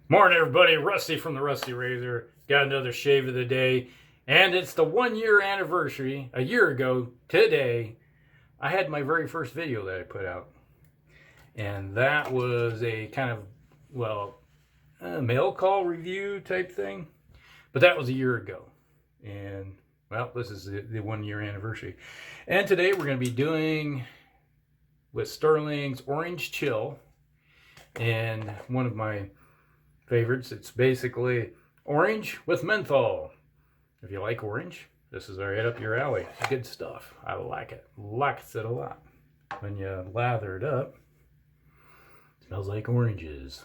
Morning, everybody. Rusty from the Rusty Razor. Got another shave of the day. And it's the 1 year anniversary. A year ago today, I had my very first video that I put out. And that was a kind of, a mail call review type thing. But that was a year ago. And, well, this is the 1 year anniversary. And today we're going to be doing with Stirling's Orange Chill. And one of my favorites, it's basically orange with menthol. If you like orange, this is right up your alley. Good stuff. I like it. Likes it a lot. When you lather it up, it smells like oranges.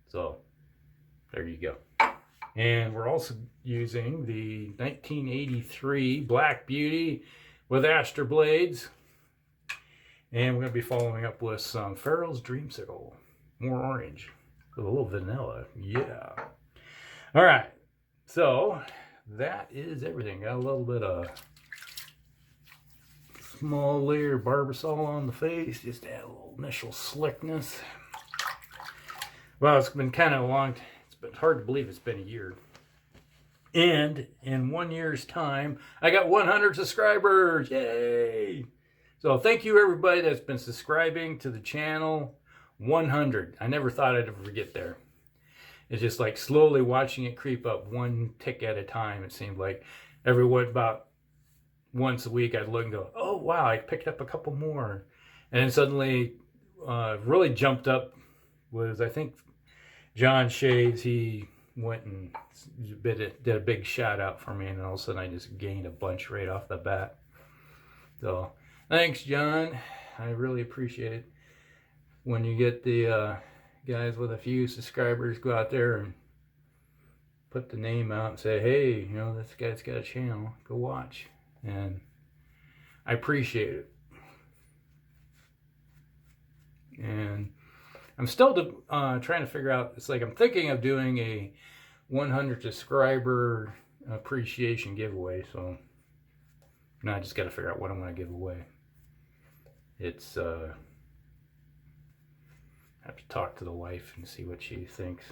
So there you go. And we're also using the 1983 Black Beauty with Astra blades. And we're going to be following up with some Pharaohs Dreamsicle. More orange. With a little vanilla. Yeah. All right. So that is everything. Got a little bit of small layer of Barbasol on the face. Just to add a little initial slickness. Well, it's been kind of a long time. It's been hard to believe it's been a year. And in 1 year's time, I got 100 subscribers. Yay! So thank you everybody that's been subscribing to the channel. 100. I never thought I'd ever get there. It's just like slowly watching it creep up one tick at a time. It seemed like about once a week I'd look and go, oh wow, I picked up a couple more. And then suddenly really jumped up was, I think, John Shades. He went and did a big shout out for me, and all of a sudden I just gained a bunch right off the bat. So thanks, John. I really appreciate it. When you get the guys with a few subscribers go out there and put the name out and say, hey, you know, this guy's got a channel, go watch. And I appreciate it. And I'm still trying to figure out, it's like I'm thinking of doing a 100 subscriber appreciation giveaway. So now I just got to figure out what I'm going to give away. It's I have to talk to the wife and see what she thinks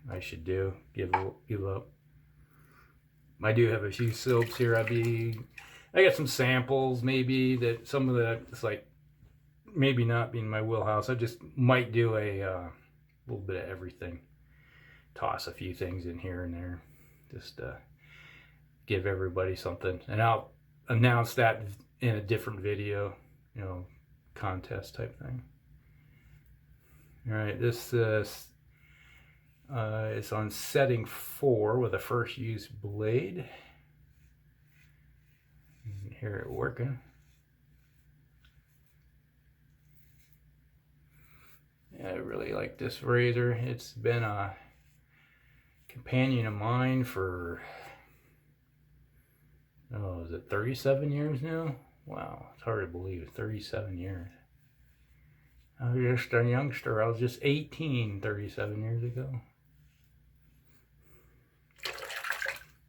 I should do. Give up. I do have a few soaps here. I got some samples maybe that some of that it's like maybe not being my wheelhouse. I just might do a little bit of everything. Toss a few things in here and there. Just give everybody something. And I'll announce that in a different video, you know, contest type thing. All right, this is on setting 4 with a first use blade. You can hear it working. Yeah, I really like this razor. It's been a companion of mine for, is it 37 years now? Wow, it's hard to believe, 37 years. I was just a youngster. I was just 18 37 years ago.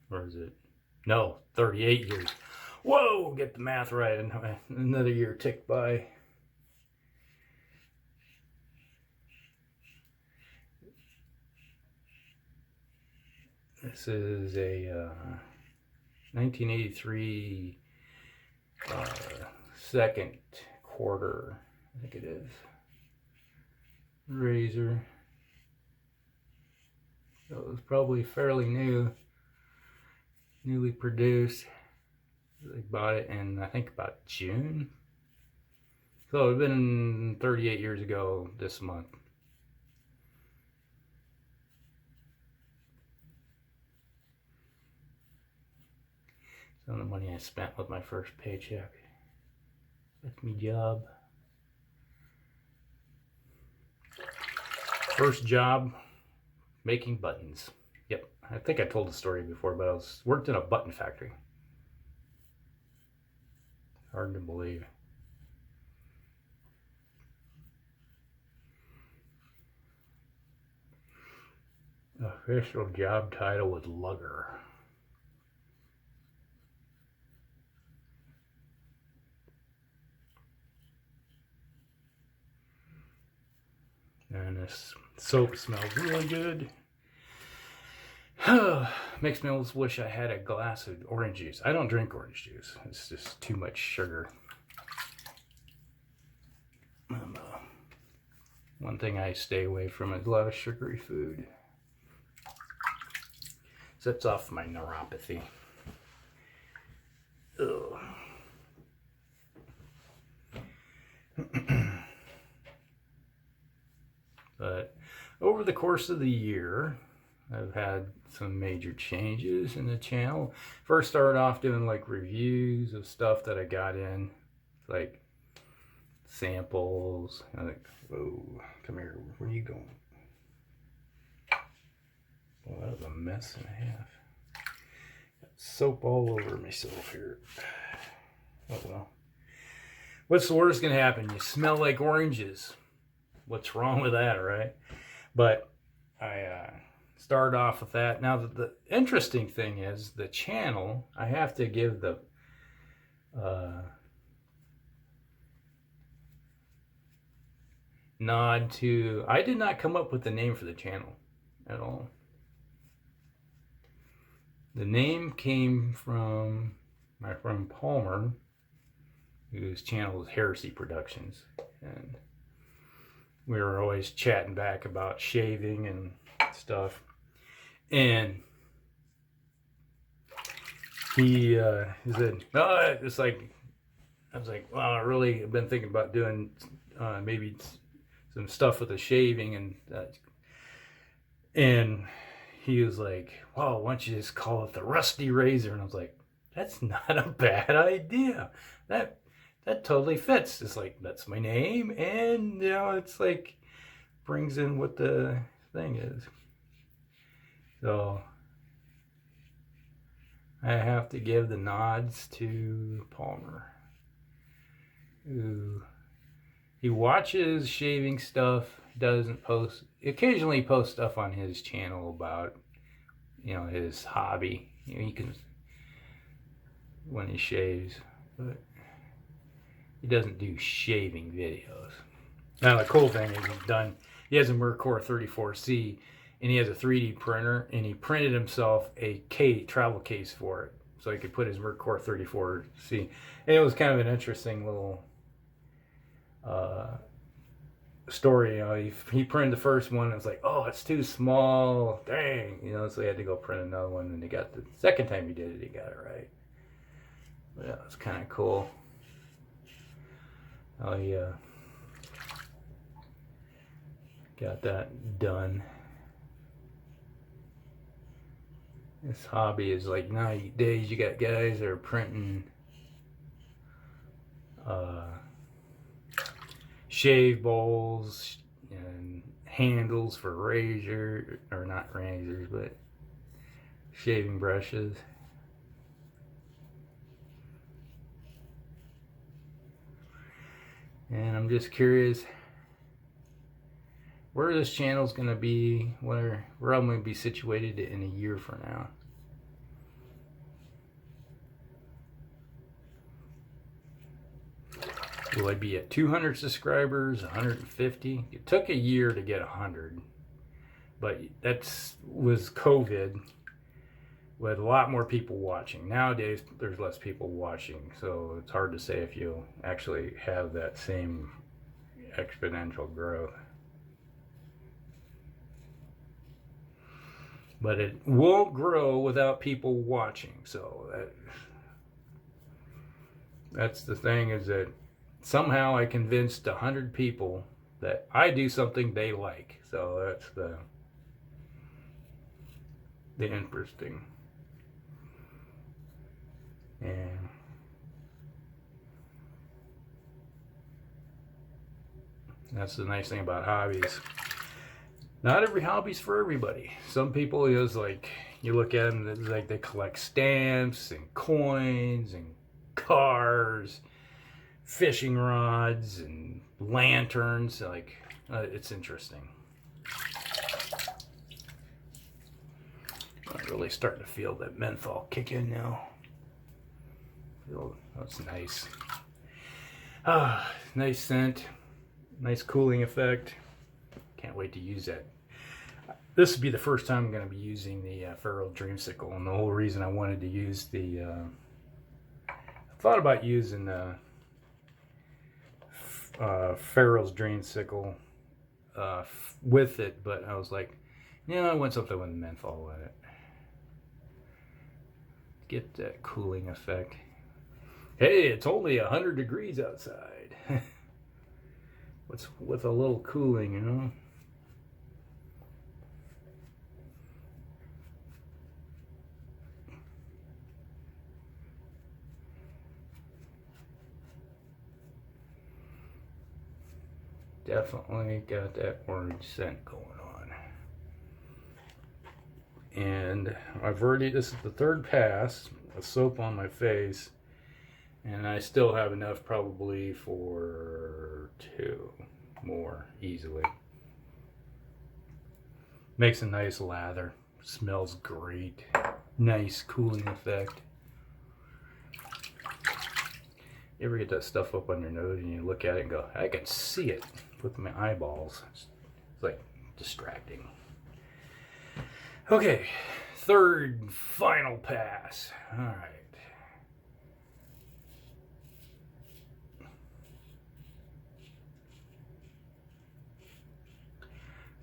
Or is it? No, 38 years. Whoa, get the math right. Another year ticked by. This is a 1983 second quarter, I think it is, razor. So it was probably fairly newly produced. I bought it in, I think, about June. So it's been 38 years ago this month. Some of the money I spent with my first paycheck. That's my job. First job, making buttons. Yep, I think I told the story before, but I worked in a button factory. Hard to believe. Official job title was lugger. And this soap smells really good. Makes me almost wish I had a glass of orange juice. I don't drink orange juice. It's just too much sugar. One thing I stay away from is a lot of sugary food. Sets off my neuropathy. Ugh. But over the course of the year, I've had some major changes in the channel. First started off doing like reviews of stuff that I got in, like samples. I'm like, whoa, come here, where are you going? Well, that was a mess and a half. Got soap all over myself here. Oh well. What's the worst gonna happen? You smell like oranges. What's wrong with that, right? But I started off with that. Now, the interesting thing is the channel, I have to give the nod to, I did not come up with the name for the channel at all. The name came from my friend Palmer, whose channel is Heresy Productions, and we were always chatting back about shaving and stuff. And he said, oh, it's like, I was like, well, I really have been thinking about doing maybe some stuff with the shaving, and he was like, well, why don't you just call it the Rusty Razor? And I was like, that's not a bad idea. That totally fits. It's like, that's my name, and you know, it's like brings in what the thing is. So I have to give the nods to Palmer, who he watches shaving stuff, doesn't post, occasionally posts stuff on his channel about, you know, his hobby. You know, he can, when he shaves, but he doesn't do shaving videos. Now the cool thing is he has a Mercor 34C, and he has a 3D printer, and he printed himself a travel case for it, so he could put his Mercor 34C. And it was kind of an interesting little story. You know, he printed the first one, and it was like, oh, it's too small, dang, you know, so he had to go print another one, and he got the second time he did it, he got it right. But yeah, it was kind of cool. Oh yeah, got that done. This hobby is like 90 days. You got guys that are printing shave bowls and handles for razor, or not razors, but shaving brushes. And I'm just curious where this channel's going to be, where I'm going to be situated in a year from now. Will I be at 200 subscribers, 150? It took a year to get 100, but that was COVID, with a lot more people watching. Nowadays, there's less people watching, so it's hard to say if you'll actually have that same exponential growth. But it won't grow without people watching, so that's the thing, is that somehow I convinced 100 people that I do something they like. So that's the interesting. And that's the nice thing about hobbies. Not every hobby's for everybody. Some people is like, you look at them, it's like they collect stamps and coins and cars, fishing rods and lanterns. Like, it's interesting. I'm really starting to feel that menthol kick in now. That's nice. Nice scent, nice cooling effect. can't wait to use that. This would be the first time I'm going to be using the Pharaohs Dreamsicle, and the whole reason I wanted to use the I thought about using the Pharaohs Dreamsicle with it, but I was like, yeah, I want something with a menthol in it. Get that cooling effect. Hey, it's only 100 degrees outside. What's with a little cooling, you know? Definitely got that orange scent going on. And I've already, this is the third pass of soap on my face, and I still have enough probably for 2 more easily. Makes a nice lather, smells great, nice cooling effect. You ever get that stuff up on your nose and you look at it and go, I can see it with my eyeballs. It's like distracting. Okay, third final pass. All right.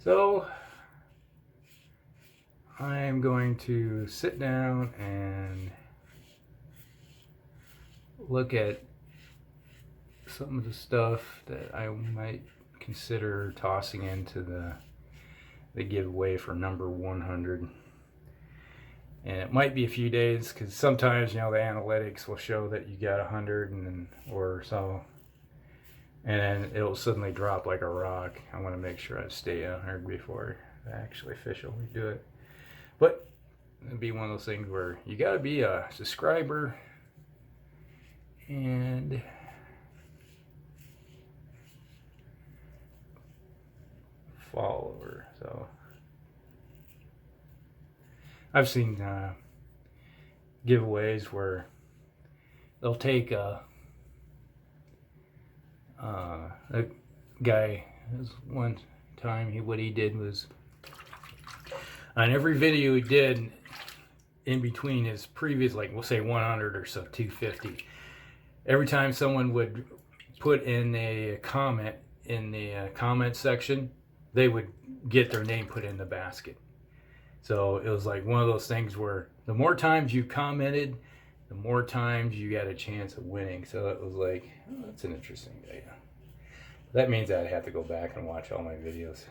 So I'm going to sit down and look at some of the stuff that I might consider tossing into the giveaway for number 100. And it might be a few days, because sometimes, you know, the analytics will show that you got 100 and or so, and then it'll suddenly drop like a rock. I want to make sure I stay 100 before I actually officially do it. But it'll be one of those things where you got to be a subscriber and follower. So I've seen giveaways where they'll take a guy, one time what he did was, on every video he did in between his previous, like we'll say 100 or so 250, every time someone would put in a comment in the comment section, they would get their name put in the basket. So it was like one of those things where the more times you commented, the more times you got a chance of winning. So it was like, oh, that's an interesting idea. That means I'd have to go back and watch all my videos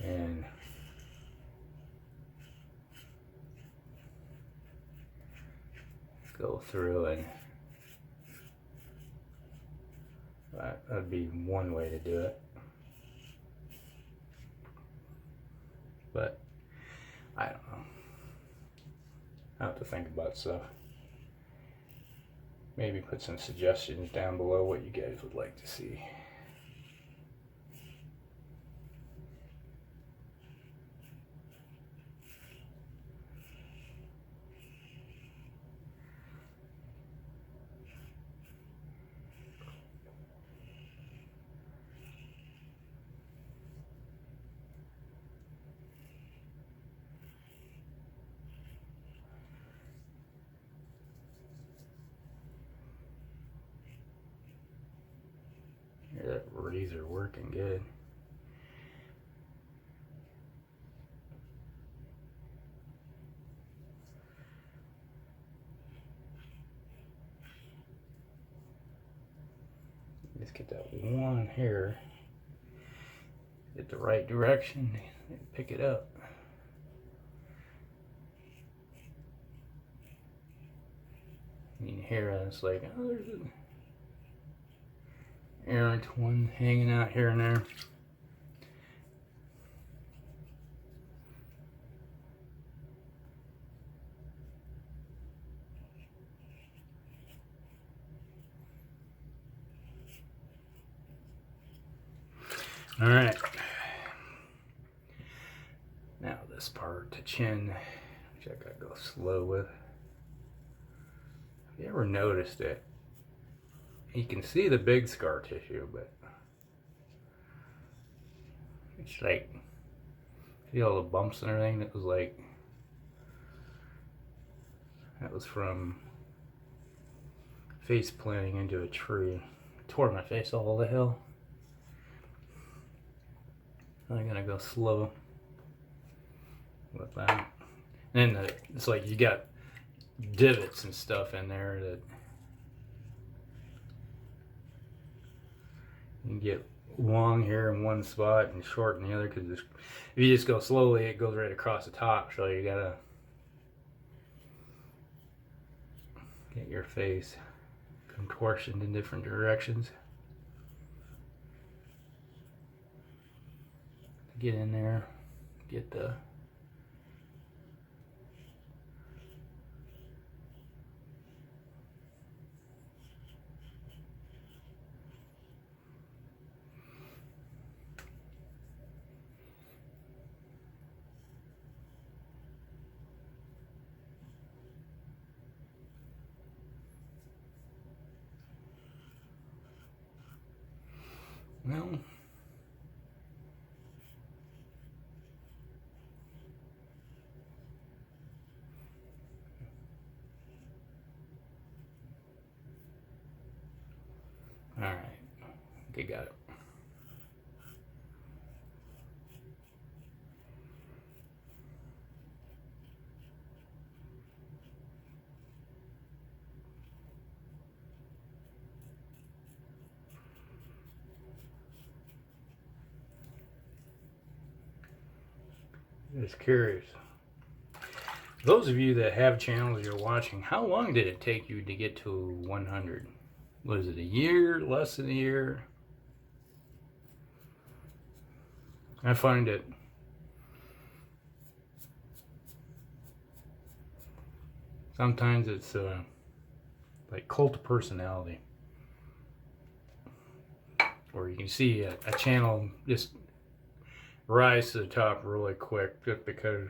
and go through, and that'd be one way to do it. But I don't know. I have to think about stuff. Maybe put some suggestions down below what you guys would like to see. That razor working good. Just get that one hair, get the right direction, and pick it up. You can hear it, it's like, oh, there's an errant one hanging out here and there. All right. Now this part, the chin, which I gotta go slow with. Have you ever noticed it? You can see the big scar tissue, but It's like, see all the bumps and everything? That was like, that was from face planting into a tree. Tore my face all the hell. I'm gonna go slow with that. And then it's like you got divots and stuff in there that you can get long here in one spot and short in the other, because if you just go slowly it goes right across the top, so you gotta get your face contortioned in different directions. Get in there, get the well, all right, okay, got it. Just curious. Those of you that have channels you're watching, how long did it take you to get to 100? Was it a year, less than a year? I find it sometimes it's like cult of personality, or you can see a channel just rise to the top really quick just because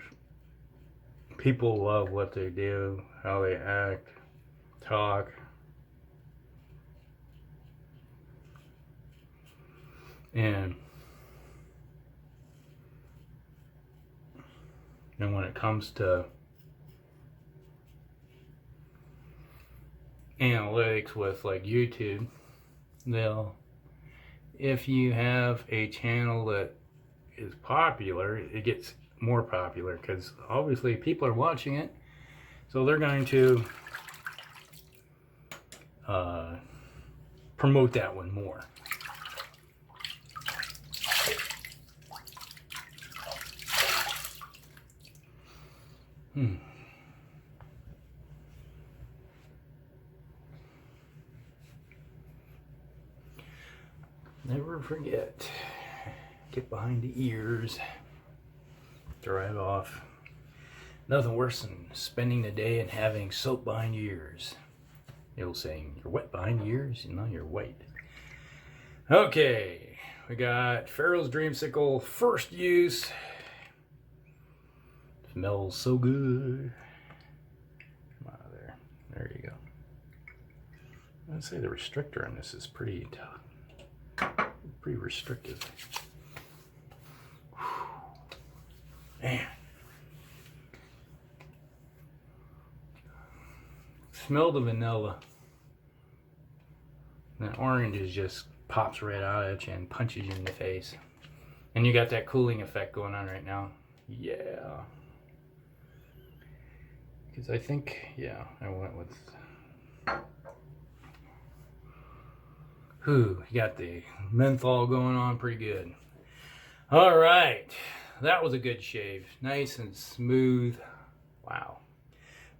people love what they do, how they act, talk. And when it comes to analytics with like YouTube, if you have a channel that is popular, it gets more popular because obviously people are watching it, so they're going to promote that one more. Never forget, get behind the ears, dry it off. Nothing worse than spending the day and having soap behind your ears. The old saying, you're wet behind the ears, and now you're white. Okay, we got Pharaohs Dreamsicle, first use. Smells so good. Come out of there. There you go. I'd say the restrictor on this is pretty restrictive. Man. Smell the vanilla. That orange is just pops right out at you and punches you in the face. And you got that cooling effect going on right now. Yeah. Because I think, yeah, I went with... Whew, you got the menthol going on pretty good. All right, that was a good shave. Nice and smooth. Wow.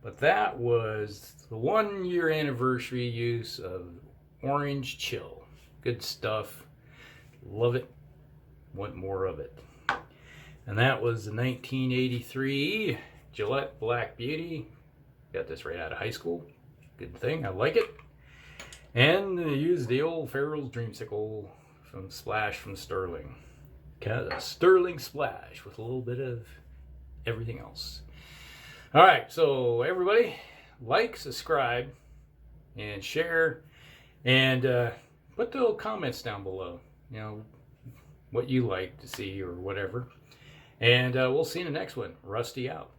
But that was the 1 year anniversary use of Orange Chill. Good stuff. Love it. Want more of it. And that was the 1983 Gillette Black Beauty. Got this right out of high school. Good thing, I like it. And I used the old Pharaohs Dreamsicle from Splash from Stirling. Kind of a Stirling splash with a little bit of everything else. All right, so everybody, like, subscribe, and share, and put the little comments down below. You know, what you like to see or whatever. And we'll see you in the next one. Rusty out.